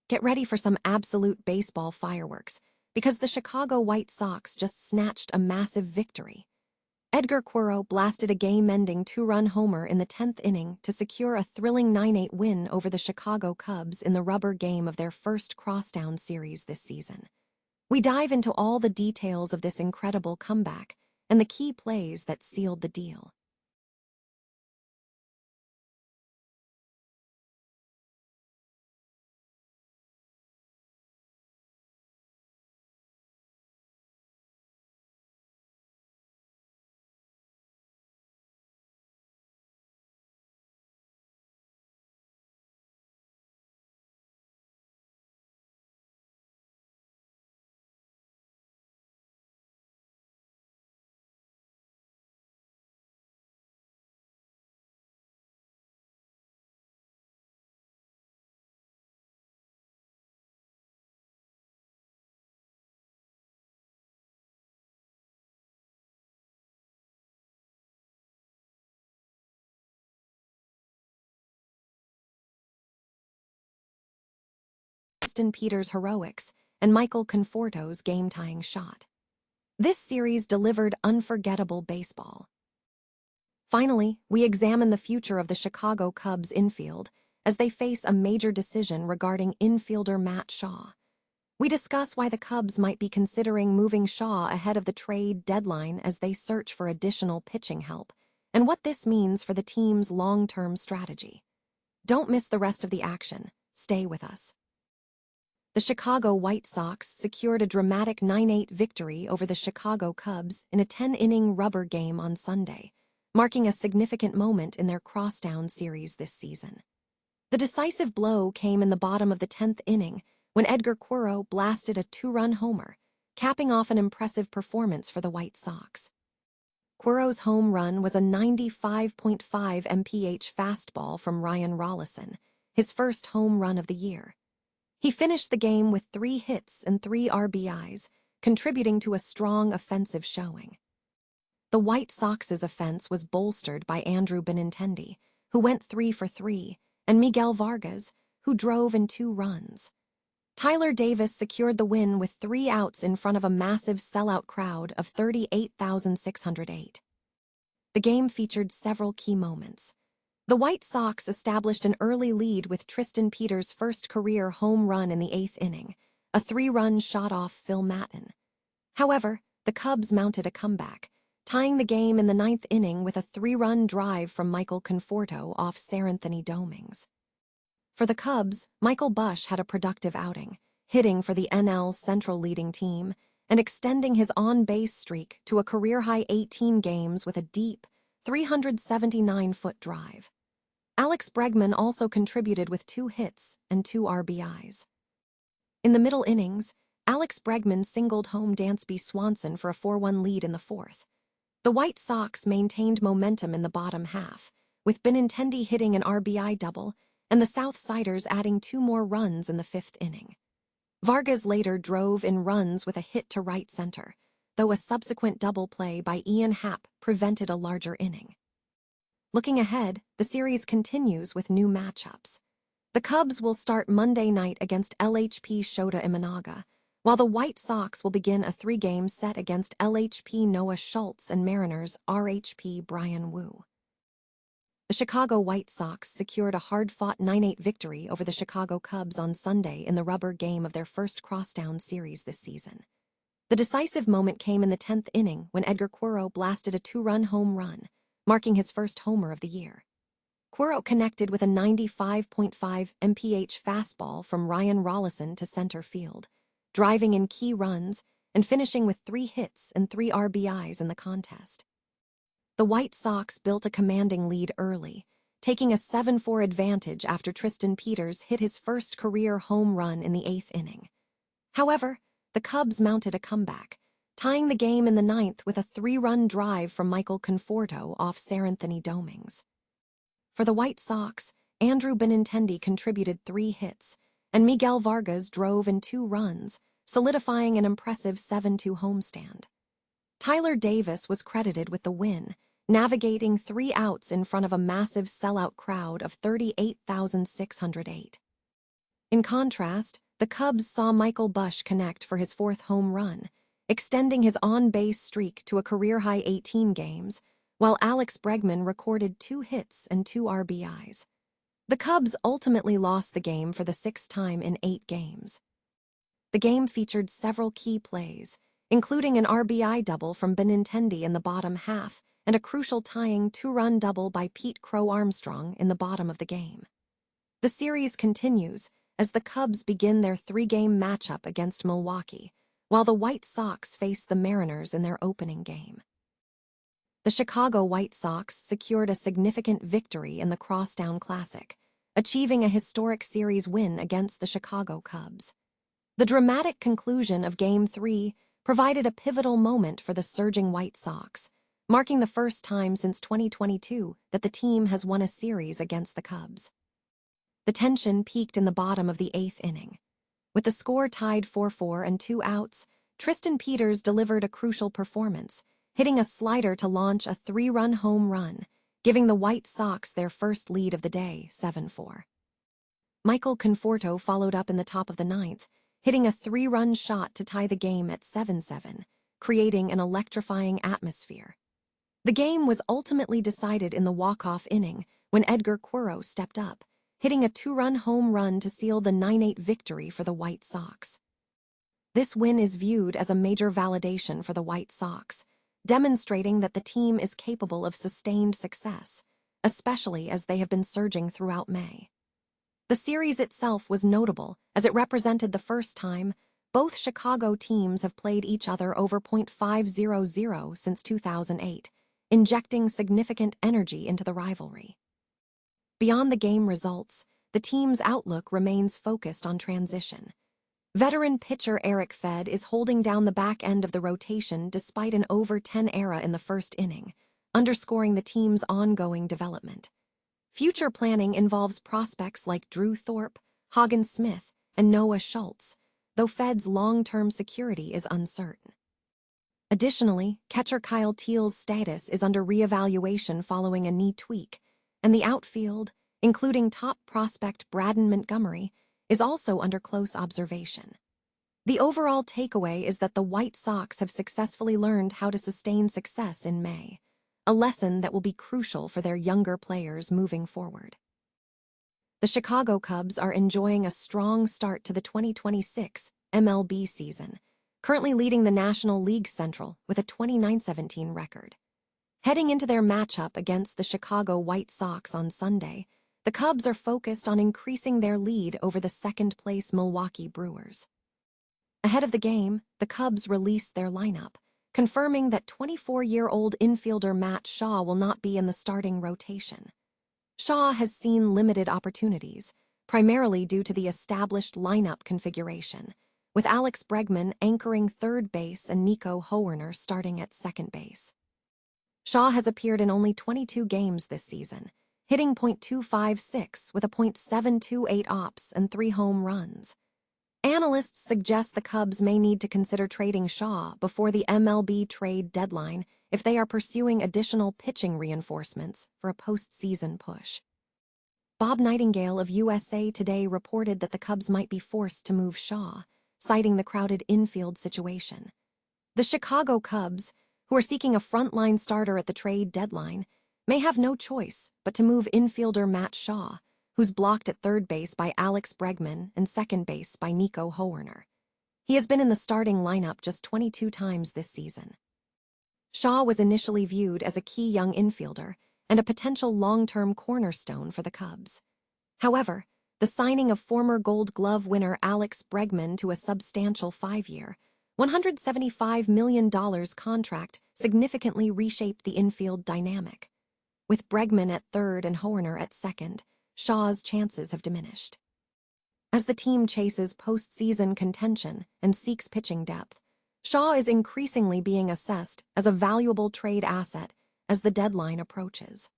Get ready for some absolute baseball fireworks, because the Chicago White Sox just snatched a massive victory. Edgar Quero blasted a game-ending two-run homer in the 10th inning to secure a thrilling 9-8 win over the Chicago Cubs in the rubber game of their first Crosstown series this season. We dive into all the details of this incredible comeback and the key plays that sealed the deal. Justin Peters' heroics and Michael Conforto's game-tying shot. This series delivered unforgettable baseball. Finally, we examine the future of the Chicago Cubs infield as they face a major decision regarding infielder Matt Shaw. We discuss why the Cubs might be considering moving Shaw ahead of the trade deadline as they search for additional pitching help, and what this means for the team's long-term strategy. Don't miss the rest of the action. Stay with us. The Chicago White Sox secured a dramatic 9-8 victory over the Chicago Cubs in a 10-inning rubber game on Sunday, marking a significant moment in their Crosstown series this season. The decisive blow came in the bottom of the 10th inning when Edgar Quero blasted a two-run homer, capping off an impressive performance for the White Sox. Quero's home run was a 95.5 mph fastball from Ryan Rollison, his first home run of the year. He finished the game with 3 hits and 3 RBIs, contributing to a strong offensive showing. The White Sox's offense was bolstered by Andrew Benintendi, who went 3 for 3, and Miguel Vargas, who drove in 2 runs. Tyler Davis secured the win with 3 outs in front of a massive sellout crowd of 38,608. The game featured several key moments. The White Sox established an early lead with Tristan Peters' first career home run in the 8th inning, a 3-run shot off Phil Maton. However, the Cubs mounted a comeback, tying the game in the 9th inning with a 3-run drive from Michael Conforto off Seranthony Dominguez. For the Cubs, Michael Busch had a productive outing, hitting for the NL's Central leading team and extending his on-base streak to a career-high 18 games with a deep, 379-foot drive. Alex Bregman also contributed with 2 hits and 2 RBIs. In the middle innings, Alex Bregman singled home Dansby Swanson for a 4-1 lead in the 4th. The White Sox maintained momentum in the bottom half, with Benintendi hitting an RBI double and the Southsiders adding 2 more runs in the 5th inning. Vargas later drove in runs with a hit to right center, though a subsequent double play by Ian Happ prevented a larger inning. Looking ahead, the series continues with new matchups. The Cubs will start Monday night against LHP Shota Imanaga, while the White Sox will begin a 3-game set against LHP Noah Schultz and Mariners RHP Brian Wu. The Chicago White Sox secured a hard-fought 9-8 victory over the Chicago Cubs on Sunday in the rubber game of their first Crosstown series this season. The decisive moment came in the 10th inning when Edgar Quero blasted a 2-run home run, marking his first homer of the year. Quero connected with a 95.5 mph fastball from Ryan Rollison to center field, driving in key runs and finishing with 3 hits and 3 RBIs in the contest. The White Sox built a commanding lead early, taking a 7-4 advantage after Tristan Peters hit his first career home run in the 8th inning. However, the Cubs mounted a comeback, tying the game in the 9th with a 3-run drive from Michael Conforto off Seranthony Dominguez. For the White Sox, Andrew Benintendi contributed 3 hits, and Miguel Vargas drove in 2 runs, solidifying an impressive 7-2 homestand. Tyler Davis was credited with the win, navigating 3 outs in front of a massive sellout crowd of 38,608. In contrast, the Cubs saw Michael Busch connect for his fourth home run, extending his on-base streak to a career-high 18 games, while Alex Bregman recorded 2 hits and 2 RBIs. The Cubs ultimately lost the game for the 6th time in 8 games. The game featured several key plays, including an RBI double from Benintendi in the bottom half and a crucial tying 2-run double by Pete Crow Armstrong in the bottom of the game. The series continues as the Cubs begin their 3-game matchup against Milwaukee, while the White Sox face the Mariners in their opening game. The Chicago White Sox secured a significant victory in the Crosstown Classic, achieving a historic series win against the Chicago Cubs. The dramatic conclusion of Game 3 provided a pivotal moment for the surging White Sox, marking the first time since 2022 that the team has won a series against the Cubs. The tension peaked in the bottom of the 8th inning. With the score tied 4-4 and 2 outs, Tristan Peters delivered a crucial performance, hitting a slider to launch a 3-run home run, giving the White Sox their first lead of the day, 7-4. Michael Conforto followed up in the top of the 9th, hitting a 3-run shot to tie the game at 7-7, creating an electrifying atmosphere. The game was ultimately decided in the walk-off inning when Edgar Quero stepped up, hitting a 2-run home run to seal the 9-8 victory for the White Sox. This win is viewed as a major validation for the White Sox, demonstrating that the team is capable of sustained success, especially as they have been surging throughout May. The series itself was notable as it represented the first time both Chicago teams have played each other over .500 since 2008, injecting significant energy into the rivalry. Beyond the game results, the team's outlook remains focused on transition. Veteran pitcher Eric Fed is holding down the back end of the rotation despite an over 10 era in the first inning, underscoring the team's ongoing development. Future planning involves prospects like Drew Thorpe, Hagen Smith, and Noah Schultz, though Fed's long-term security is uncertain. Additionally, catcher Kyle Teal's status is under reevaluation following a knee tweak, and the outfield, including top prospect Braden Montgomery, is also under close observation. The overall takeaway is that the White Sox have successfully learned how to sustain success in May, a lesson that will be crucial for their younger players moving forward. The Chicago Cubs are enjoying a strong start to the 2026 MLB season, currently leading the National League Central with a 29-17 record. Heading into their matchup against the Chicago White Sox on Sunday, the Cubs are focused on increasing their lead over the second-place Milwaukee Brewers. Ahead of the game, the Cubs released their lineup, confirming that 24-year-old infielder Matt Shaw will not be in the starting rotation. Shaw has seen limited opportunities, primarily due to the established lineup configuration, with Alex Bregman anchoring third base and Nico Hoerner starting at second base. Shaw has appeared in only 22 games this season, hitting .256 with a .728 ops and 3 home runs. Analysts suggest the Cubs may need to consider trading Shaw before the MLB trade deadline if they are pursuing additional pitching reinforcements for a postseason push. Bob Nightingale of USA Today reported that the Cubs might be forced to move Shaw, citing the crowded infield situation. The Chicago Cubs, who are seeking a frontline starter at the trade deadline, may have no choice but to move infielder Matt Shaw, who's blocked at third base by Alex Bregman and second base by Nico Hoerner. He has been in the starting lineup just 22 times this season. Shaw was initially viewed as a key young infielder and a potential long-term cornerstone for the Cubs. However, the signing of former Gold Glove winner Alex Bregman to a substantial 5-year, $175 million contract significantly reshaped the infield dynamic. With Bregman at third and Hoerner at second, Shaw's chances have diminished. As the team chases postseason contention and seeks pitching depth, Shaw is increasingly being assessed as a valuable trade asset as the deadline approaches.